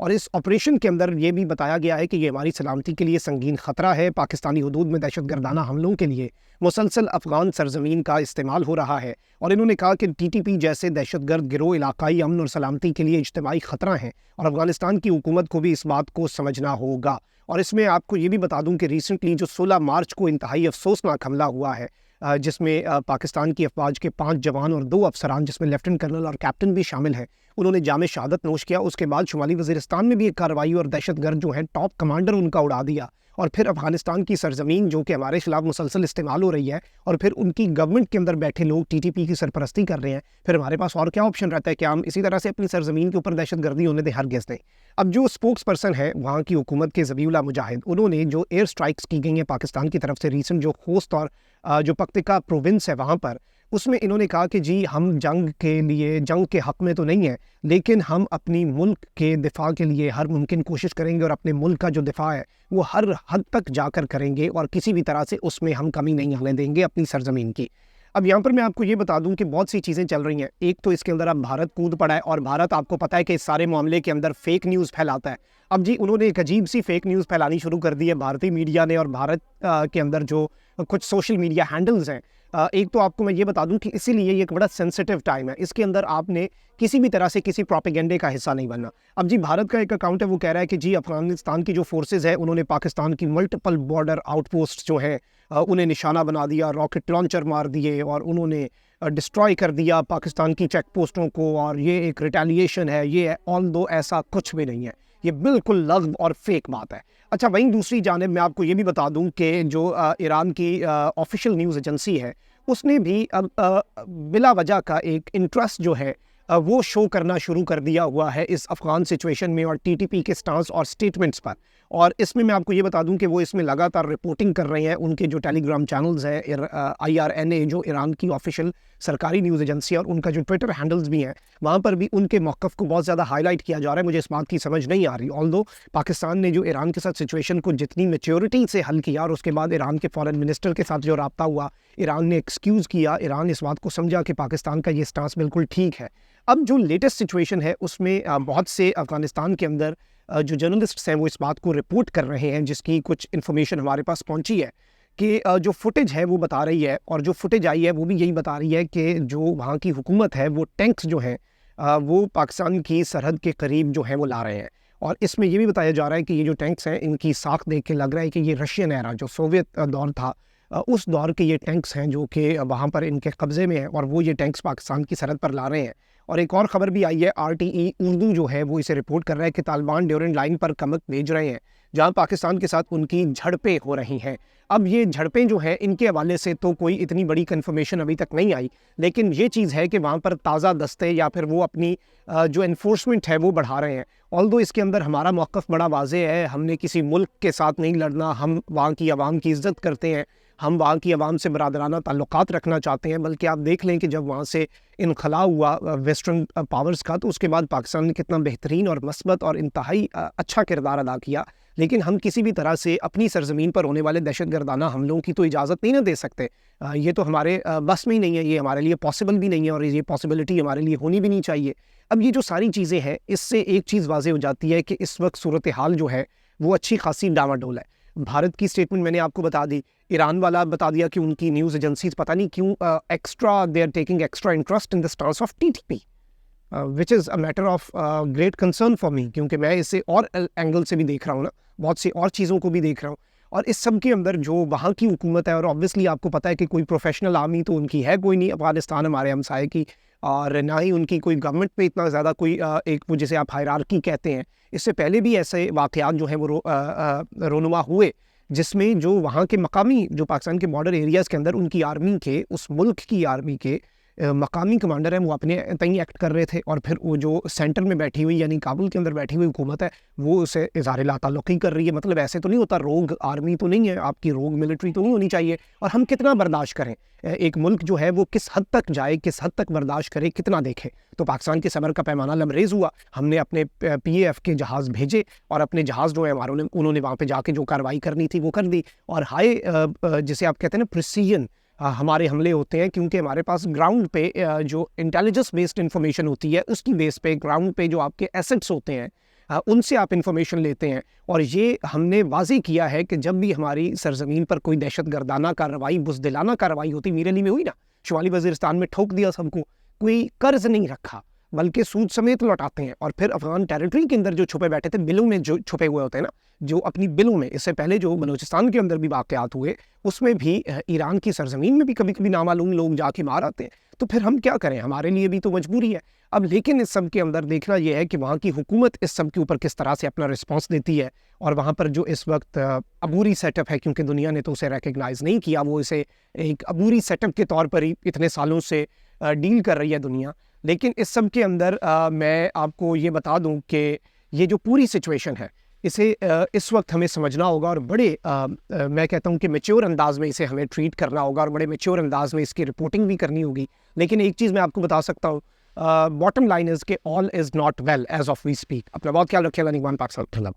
اور اس آپریشن کے اندر یہ بھی بتایا گیا ہے کہ یہ ہماری سلامتی کے لیے سنگین خطرہ ہے. پاکستانی حدود میں دہشت گردانہ حملوں کے لیے مسلسل افغان سرزمین کا استعمال ہو رہا ہے, اور انہوں نے کہا کہ ٹی ٹی پی جیسے دہشت گرد گروہ علاقائی امن اور سلامتی کے لیے اجتماعی خطرہ ہیں, اور افغانستان کی حکومت کو بھی اس بات کو سمجھنا ہوگا. اور اس میں آپ کو یہ بھی بتا دوں کہ ریسنٹلی جو 16 مارچ کو انتہائی افسوسناک حملہ ہوا ہے, جس میں پاکستان کی افواج کے 5 جوان اور 2 افسران جس میں لیفٹنٹ کرنل اور کیپٹن بھی شامل ہیں, انہوں نے جام شہادت نوش کیا. اس کے بعد شمالی وزیرستان میں بھی ایک کارروائی اور دہشت گرد جو ہیں ٹاپ کمانڈر ان کا اڑا دیا, اور پھر افغانستان کی سرزمین جو کہ ہمارے خلاف مسلسل استعمال ہو رہی ہے, اور پھر ان کی گورنمنٹ کے اندر بیٹھے لوگ ٹی ٹی پی کی سرپرستی کر رہے ہیں, پھر ہمارے پاس اور کیا آپشن رہتا ہے کہ ہم اسی طرح سے اپنی سرزمین کے اوپر دہشت گردی ہونے دیں؟ ہرگز نہیں. اب جو اسپوکس پرسن ہے وہاں کی حکومت کے ذبیح اللہ مجاہد, انہوں نے جو ایئر سٹرائکس کی گئی ہیں پاکستان کی طرف سے ریسنٹ, جو خوست اور جو پکتیکا پروونس ہے وہاں پر, اس میں انہوں نے کہا کہ جی ہم جنگ کے حق میں تو نہیں ہیں, لیکن ہم اپنی ملک کے دفاع کے لیے ہر ممکن کوشش کریں گے, اور اپنے ملک کا جو دفاع ہے وہ ہر حد تک جا کر کریں گے, اور کسی بھی طرح سے اس میں ہم کمی نہیں آنے دیں گے اپنی سرزمین کی. اب یہاں پر میں آپ کو یہ بتا دوں کہ بہت سی چیزیں چل رہی ہیں. ایک تو اس کے اندر اب بھارت کود پڑا ہے, اور بھارت آپ کو پتہ ہے کہ اس سارے معاملے کے اندر فیک نیوز پھیلاتا ہے. اب جی انہوں نے ایک عجیب سی فیک نیوز پھیلانی شروع کر دی ہے بھارتی میڈیا نے, اور بھارت کے اندر جو کچھ سوشل میڈیا ہینڈلز ہیں. ایک تو آپ کو میں یہ بتا دوں کہ اسی لیے یہ ایک بڑا سینسٹیو ٹائم ہے, اس کے اندر آپ نے کسی بھی طرح سے کسی پروپیگنڈے کا حصہ نہیں بننا. اب جی بھارت کا ایک اکاؤنٹ ہے, وہ کہہ رہا ہے کہ جی افغانستان کی جو فورسز ہیں انہوں نے پاکستان کی ملٹیپل بارڈر آؤٹ پوسٹ جو ہیں انہیں نشانہ بنا دیا, راکٹ لانچر مار دیے, اور انہوں نے ڈسٹرائی کر دیا پاکستان کی چیک پوسٹوں کو, اور یہ ایک ریٹیلیشن ہے. یہ آل دو ایسا کچھ بھی نہیں ہے, یہ بالکل لغو اور فیک بات ہے. اچھا, وہیں دوسری جانب میں آپ کو یہ بھی بتا دوں کہ جو ایران کی آفیشیل نیوز ایجنسی ہے, اس نے بھی بلا وجہ کا ایک انٹرسٹ جو ہے وہ شو کرنا شروع کر دیا ہوا ہے اس افغان سچویشن میں, اور ٹی ٹی پی کے سٹانس اور سٹیٹمنٹس پر. اور اس میں آپ کو یہ بتا دوں کہ وہ اس میں لگاتار رپورٹنگ کر رہے ہیں. ان کے جو ٹیلی گرام چینلز ہیں IRNA جو ایران کی آفیشیل سرکاری نیوز ایجنسی ہے, اور ان کا جو ٹویٹر ہینڈلز بھی ہیں, وہاں پر بھی ان کے موقف کو بہت زیادہ ہائی لائٹ کیا جا رہا ہے. مجھے اس بات کی سمجھ نہیں آ رہی, آلدو پاکستان نے جو ایران کے ساتھ سچویشن کو جتنی میچیورٹی سے حل کیا, اور اس کے بعد ایران کے فارن منسٹر کے ساتھ جو رابطہ ہوا, ایران نے ایکسکیوز کیا, ایران اس بات کو سمجھا کہ پاکستان کا یہ سٹانس بالکل ٹھیک ہے. اب جو لیٹسٹ سچویشن ہے اس میں بہت سے افغانستان کے اندر جو جرنلسٹس ہیں وہ اس بات کو رپورٹ کر رہے ہیں, جس کی کچھ انفارمیشن ہمارے پاس پہنچی ہے, کہ جو فوٹیج ہے وہ بتا رہی ہے, اور جو فوٹیج آئی ہے وہ بھی یہی بتا رہی ہے کہ جو وہاں کی حکومت ہے وہ ٹینکس جو ہیں وہ پاکستان کی سرحد کے قریب جو ہیں وہ لا رہے ہیں. اور اس میں یہ بھی بتایا جا رہا ہے کہ یہ جو ٹینکس ہیں ان کی ساکھ دیکھ کے لگ رہا ہے کہ یہ رشین ایرا جو سوویت دور تھا اس دور کے یہ ٹینکس ہیں جو کہ وہاں پر ان کے قبضے میں ہیں, اور وہ یہ ٹینکس پاکستان کی سرحد پر لا رہے ہیں. اور ایک اور خبر بھی آئی ہے, RTE اردو جو ہے وہ اسے رپورٹ کر رہا ہے کہ طالبان ڈیورنڈ لائن پر کمک بھیج رہے ہیں, جہاں پاکستان کے ساتھ ان کی جھڑپیں ہو رہی ہیں. اب یہ جھڑپیں جو ہیں ان کے حوالے سے تو کوئی اتنی بڑی کنفرمیشن ابھی تک نہیں آئی, لیکن یہ چیز ہے کہ وہاں پر تازہ دستے یا پھر وہ اپنی جو انفورسمنٹ ہے وہ بڑھا رہے ہیں. آلدو اس کے اندر ہمارا موقف بڑا واضح ہے, ہم نے کسی ملک کے ساتھ نہیں لڑنا, ہم وہاں کی عوام کی عزت کرتے ہیں, ہم وہاں کی عوام سے برادرانہ تعلقات رکھنا چاہتے ہیں. بلکہ آپ دیکھ لیں کہ جب وہاں سے انخلا ہوا ویسٹرن پاورز کا, تو اس کے بعد پاکستان نے کتنا بہترین اور مثبت اور انتہائی اچھا کردار ادا کیا. لیکن ہم کسی بھی طرح سے اپنی سرزمین پر ہونے والے دہشت گردانہ حملوں کی تو اجازت نہیں نہ دے سکتے. یہ تو ہمارے بس میں ہی نہیں ہے, یہ ہمارے لیے پاسبل بھی نہیں ہے, اور یہ پاسبلٹی ہمارے لیے ہونی بھی نہیں چاہیے. اب یہ جو ساری چیزیں ہیں, اس سے ایک چیز واضح ہو جاتی ہے کہ اس وقت صورتحال جو ہے وہ اچھی خاصی ڈاواڈول ہے. بھارت کی سٹیٹمنٹ میں نے آپ کو بتا دی, ایران والا بتا دیا کہ ان کی نیوز ایجنسیز پتہ نہیں کیوں they are taking extra interest in the stance of TTP, which is a matter of great concern for me, کیونکہ میں اسے اور اینگل سے بھی دیکھ رہا ہوں نا, بہت سی اور چیزوں کو بھی دیکھ رہا ہوں. اور اس سب کے اندر جو وہاں کی حکومت ہے, اور آبویسلی آپ کو پتہ ہے کہ کوئی پروفیشنل آرمی تو ان کی ہے کوئی نہیں افغانستان ہمارے ہمسائے کی, اور نہ ہی ان کی کوئی گورنمنٹ پہ اتنا زیادہ کوئی ایک وہ جسے آپ ہائرارکی کہتے ہیں. اس سے پہلے بھی ایسے واقعات جو ہیں وہ رونما ہوئے, جس میں جو وہاں کے مقامی جو پاکستان کے بارڈر ایریاز کے اندر ان کی آرمی کے, اس ملک کی آرمی کے مقامی کمانڈر ہیں وہ اپنے تئیں ایکٹ کر رہے تھے, اور پھر وہ جو سینٹر میں بیٹھی ہوئی یعنی کابل کے اندر بیٹھی ہوئی حکومت ہے وہ اسے اظہار لا تعلقی کر رہی ہے. مطلب ایسے تو نہیں ہوتا, روگ آرمی تو نہیں ہے آپ کی, روگ ملٹری تو نہیں ہونی چاہیے. اور ہم کتنا برداشت کریں, ایک ملک جو ہے وہ کس حد تک جائے, کس حد تک برداشت کرے, کتنا دیکھے. تو پاکستان کے صبر کا پیمانہ لبریز ہوا, ہم نے اپنے PAF کے جہاز بھیجے, اور اپنے جہاز جو ہے ہماروں نے انہوں نے وہاں پہ جا کے جو کارروائی کرنی تھی وہ کر دی. اور ہائی جسے آپ کہتے ہیں نا پریسیجن ہمارے حملے ہوتے ہیں, کیونکہ ہمارے پاس گراؤنڈ پہ جو انٹیلیجنس بیسڈ انفارمیشن ہوتی ہے اس کی بیس پہ, گراؤنڈ پہ جو آپ کے ایسٹس ہوتے ہیں ان سے آپ انفارمیشن لیتے ہیں. اور یہ ہم نے واضح کیا ہے کہ جب بھی ہماری سرزمین پر کوئی دہشت گردانہ کارروائی، بزدلانہ کارروائی ہوتی، میر علی میں ہوئی نا، شمالی وزیرستان میں ٹھوک دیا سب کو، کوئی قرض نہیں رکھا بلکہ سود سمیت لوٹاتے ہیں. اور پھر افغان ٹیریٹری کے اندر جو چھپے بیٹھے تھے، بلوں میں جو چھپے ہوئے ہوتے ہیں نا، جو اپنی بلوں میں، اس سے پہلے جو بلوچستان کے اندر بھی واقعات ہوئے، اس میں بھی ایران کی سرزمین میں بھی کبھی کبھی نامعلوم لوگ جا کے مار آتے ہیں. تو پھر ہم کیا کریں، ہمارے لیے بھی تو مجبوری ہے. اب لیکن اس سب کے اندر دیکھنا یہ ہے کہ وہاں کی حکومت اس سب کے اوپر کس طرح سے اپنا رسپانس دیتی ہے. اور وہاں پر جو اس وقت عبوری سیٹ اپ ہے، کیونکہ دنیا نے تو اسے ریکگنائز نہیں کیا، وہ اسے ایک عبوری سیٹ اپ کے طور پر ہی اتنے سالوں سے ڈیل کر رہی ہے دنیا. لیکن اس سب کے اندر میں آپ کو یہ بتا دوں کہ یہ جو پوری سچویشن ہے، اسے اس وقت ہمیں سمجھنا ہوگا، اور بڑے میں کہتا ہوں کہ میچور انداز میں اسے ہمیں ٹریٹ کرنا ہوگا، اور بڑے میچور انداز میں اس کی رپورٹنگ بھی کرنی ہوگی. لیکن ایک چیز میں آپ کو بتا سکتا ہوں، باٹم لائن از کہ all is not well as of we speak. اپنا بہت خیال رکھیے گا. نگمان پاک صاحب.